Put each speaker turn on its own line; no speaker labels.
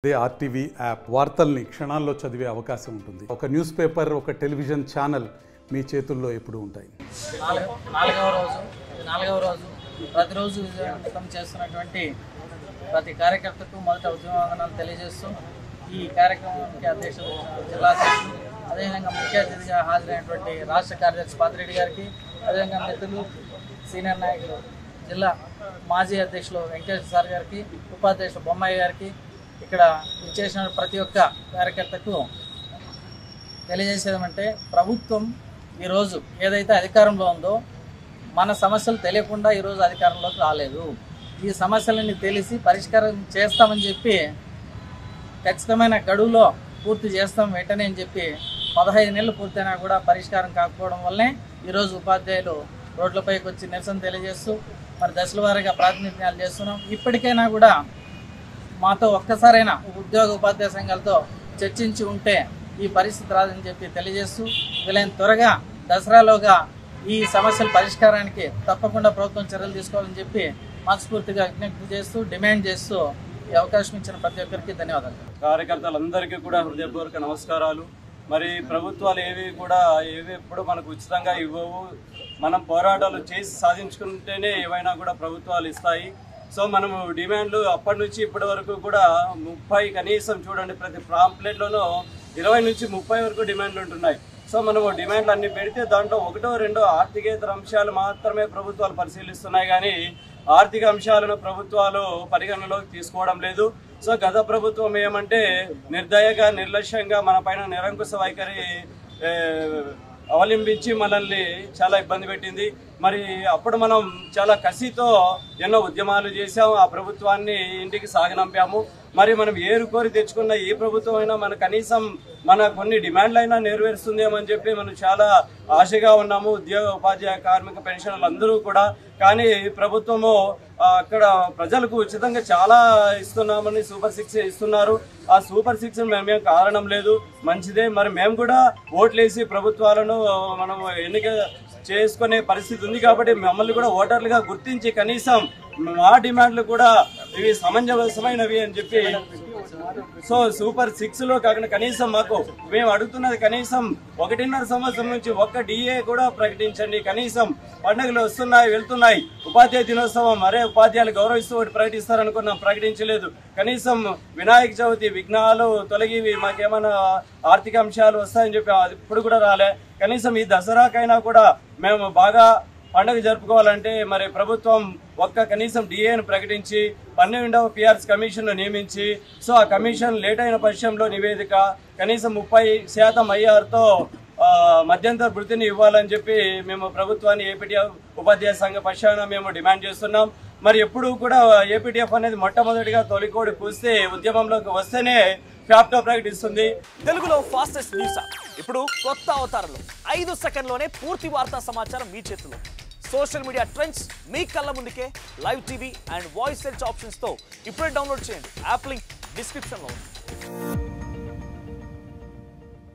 అదే RTV app వార్తల్ని క్షణాల్లో చదివే అవకాశం ఉంటుంది. ఒక న్యూస్ పేపర్, ఒక టెలివిజన్ ఛానల్ మీ చేతుల్లో ఎప్పుడూ ఉంటాయి.
నాలుగవ రోజు ప్రతిరోజు విజయవంతం చేస్తున్నటువంటి ప్రతి కార్యకర్తకు మొదట ఉద్యమవందనాలు తెలియజేస్తూ ఈ కార్యక్రమానికి అధ్యక్షులు జిల్లా అధ్యక్షులు, అదేవిధంగా ముఖ్య అతిథిగా హాజరైనటువంటి రాష్ట్ర కార్యదర్శి పాతిరెడ్డి గారికి, అదేవిధంగా మిత్రులు సీనియర్ నాయకులు జిల్లా మాజీ అధ్యక్షులు వెంకటేశ్వర సార్ గారికి, ఉపాధ్యక్షులు బొమ్మాయి గారికి, ఇక్కడ ఇచ్చేసిన ప్రతి ఒక్క కార్యకర్తకు తెలియజేసేదేమంటే, ప్రభుత్వం ఈరోజు ఏదైతే అధికారంలో ఉందో మన సమస్యలు తెలియకుండా ఈరోజు అధికారంలోకి రాలేదు. ఈ సమస్యలన్నీ తెలిసి పరిష్కారం చేస్తామని చెప్పి ఖచ్చితమైన గడువులో పూర్తి చేస్తాం వెంటనే అని చెప్పి 15 నెలలు పూర్తయినా కూడా పరిష్కారం కాకపోవడం వల్లనే ఈరోజు ఉపాధ్యాయులు రోడ్లపైకి వచ్చి నిరసన తెలియజేస్తూ మరి దశల వారీగా ప్రాతినిధ్యాలు చేస్తున్నాం. ఇప్పటికైనా కూడా మాతో ఒక్కసారైనా ఉద్యోగ ఉపాధ్యాయ సంఘాలతో చర్చించి ఉంటే ఈ పరిస్థితి రాదని చెప్పి తెలియజేస్తూ వీలైన త్వరగా దసరాలోగా ఈ సమస్యల పరిష్కారానికి తప్పకుండా ప్రభుత్వం చర్యలు తీసుకోవాలని చెప్పి మనస్ఫూర్తిగా విజ్ఞప్తి చేస్తూ డిమాండ్ చేస్తూ ఈ అవకాశం ఇచ్చిన ప్రతి ఒక్కరికి ధన్యవాదాలు.
కార్యకర్తలందరికీ కూడా హృదయపూర్వక నమస్కారాలు. మరి ప్రభుత్వాలు ఏవి ఎప్పుడు మనకు ఉచితంగా ఇవ్వవు. మనం పోరాటాలు చేసి సాధించుకుంటేనే ఏవైనా కూడా ప్రభుత్వాలు ఇస్తాయి. సో మనము డిమాండ్లు అప్పటి నుంచి ఇప్పటి వరకు కూడా 30 కనీసం చూడండి, ప్రతి పాంప్లెట్లోనూ 20 నుంచి 30 వరకు డిమాండ్లు ఉంటున్నాయి. సో మనము డిమాండ్లు అన్ని పెడితే దాంట్లో 1-2 ఆర్థికేతర అంశాలు మాత్రమే ప్రభుత్వాలు పరిశీలిస్తున్నాయి, కానీ ఆర్థిక అంశాలను ప్రభుత్వాలు పరిగణనలోకి తీసుకోవడం లేదు. సో గత ప్రభుత్వం ఏమంటే నిర్దయగా నిర్లక్ష్యంగా మన పైన నిరంకుశ వైఖరి అవలంబించి మనల్ని చాలా ఇబ్బంది పెట్టింది. మరి అప్పుడు మనం చాలా కసితో ఎన్నో ఉద్యమాలు చేసాము, ఆ ప్రభుత్వాన్ని ఇంటికి సాగనంపాము. మరి మనం ఏరుకోరి తెచ్చుకున్న ఏ ప్రభుత్వం అయినా మన కనీసం మన కొన్ని డిమాండ్లు అయినా నెరవేరుస్తుందేమని చెప్పి మనం చాలా ఆశగా ఉన్నాము, ఉద్యోగ ఉపాధ్యాయ కార్మిక పెన్షన్లు అందరూ కూడా. కానీ ప్రభుత్వము అక్కడ ప్రజలకు ఉచితంగా చాలా ఇస్తున్నామని సూపర్ 6 ఇస్తున్నారు. ఆ సూపర్ 6 మేమేం కారణం లేదు, మంచిదే. మరి మేము కూడా ఓట్లేసి ప్రభుత్వాలను మనం ఎన్నిక చేసుకునే పరిస్థితి ఉంది కాబట్టి మమ్మల్ని కూడా ఓటర్లుగా గుర్తించి కనీసం మా డిమాండ్లు కూడా ఇవి సమంజసమైనవి అని చెప్పి, సో సూపర్ 6లో కాకుండా కనీసం మాకు మేము అడుగుతున్నది కనీసం 1.5 సంవత్సరం నుంచి ఒక్క డిఏ కూడా ప్రకటించండి. కనీసం పండుగలు వస్తున్నాయి వెళ్తున్నాయి, ఉపాధ్యాయ దినోత్సవం మరే ఉపాధ్యాయులు గౌరవిస్తూ ఒకటి ప్రకటిస్తారనుకున్నాం, ప్రకటించలేదు. కనీసం వినాయక చవితి విఘ్నాలు తొలగివి మాకేమైనా ఆర్థిక అంశాలు వస్తాయని చెప్పి ఇప్పుడు కూడా రాలే. కనీసం ఈ దసరాకైనా కూడా మేము బాగా పండుగ జరుపుకోవాలంటే మరి ప్రభుత్వం కనీసం డిఏను ప్రకటించి 12వ పిఆర్స్ కమిషన్ను నియమించి, సో ఆ కమిషన్ లేట్ అయిన పక్షంలో నివేదిక కనీసం 30% ఐఆర్తో మధ్యంతర వృత్తిని ఇవ్వాలని చెప్పి మేము ప్రభుత్వాన్ని ఏపీటీఎఫ్ ఉపాధ్యాయ సంఘ పక్షాన మేము డిమాండ్ చేస్తున్నాం. మరి ఎప్పుడు కూడా ఏపీటీఎఫ్ అనేది మొట్టమొదటిగా తొలికోడి పూస్తే ఉద్యమంలోకి వస్తేనే ఫ్యాప్టో ప్రకటిస్తుంది.
తెలుగులో ఫాస్టెస్ట్ న్యూస్ ఇప్పుడు కొత్త అవతారంలో 5 సెకండ్లోనే పూర్తి వార్తా సమాచారం మీ చేతిలో. సోషల్ మీడియా ట్రెండ్స్ మీ కళ్ళ ముందుకే live TV and voice search ఆప్షన్స్తో ఇప్పుడే డౌన్లోడ్ చేయండి. యాప్ లింక్ డిస్క్రిప్షన్లో ఉంది.